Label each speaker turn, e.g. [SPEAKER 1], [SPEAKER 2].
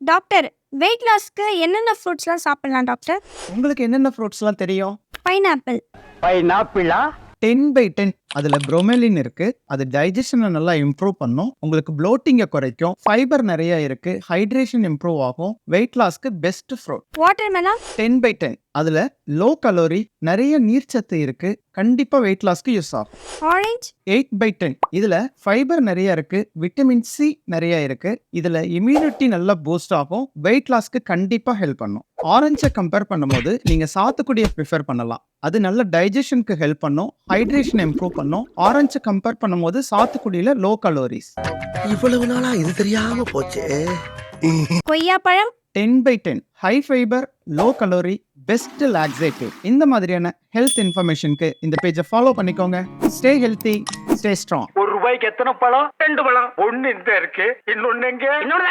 [SPEAKER 1] Doctor, wait லாஸ்க்கு என்னென்ன ஃப்ரூட்ஸ்லாம் சாப்பிடலாம் doctor?
[SPEAKER 2] உங்களுக்கு என்னென்ன ஃப்ரூட்ஸ்லாம் தெரியும்?
[SPEAKER 1] பைனாப்பிள்.
[SPEAKER 3] பைனாப்பிளா?
[SPEAKER 2] 10/10 அதுல புரோமெலின் இருக்கு. அது டைஜஷனை நல்லா இம்ப்ரூவ் பண்ணும். உங்களுக்கு ப்ளோட்டிங்கை குறைக்கும். ஃபைபர் நிறைய இருக்கு. ஹைட்ரேஷன் இம்ப்ரூவ் ஆகும். வெயிட் லாஸ்க்கு பெஸ்ட் ஃப்ரூட்.
[SPEAKER 1] வாட்டர்மெலன்.
[SPEAKER 2] 10/10 அதுல லோ கலோரி, நிறைய நீர்ச்சத்து இருக்கு. கண்டிப்பா வெயிட் லாஸ்க்கு யூஸ் ஆகும்.
[SPEAKER 1] ஆரஞ்சு.
[SPEAKER 2] 8/10 இதுல ஃபைபர் நிறைய இருக்கு. விட்டமின் சி நிறைய இருக்கு. இதுல இம்யூனிட்டி நல்லா பூஸ்ட் ஆகும். வெயிட் லாஸ்க்கு கண்டிப்பா ஹெல்ப் பண்ணும். ஆரஞ்சை கம்பேர் பண்ணும்போது நீங்க சாத்துக்குடியை ப்ரிஃபர் பண்ணலாம். அது நல்ல டைஜஷனுக்கு ஹெல்ப் பண்ணும். ஹைட்ரேஷன் இம்ப்ரூவ் பண்ணும். ஆரஞ்சை கம்பேர் பண்ணும்போது சாத்துக்குடியில லோ கலோரிஸ்.
[SPEAKER 3] இவ்வளவு நாளா இது தெரியாம போச்சே.
[SPEAKER 1] கொய்யாப்பழம்.
[SPEAKER 2] 10/10 high fibre, low calorie, best laxative. இந்த மாதிரியான ஹெல்த் இன்ஃபர்மேஷனுக்கு இந்த பேஜை ஃபாலோ பண்ணிக்கோங்க. Stay healthy, stay strong.
[SPEAKER 3] ₹1 எத்தனை பழம்? 2 பழம். ஒன்னு இந்த இருக்கு, இன்னொன்னு எங்க? இன்னொன்னு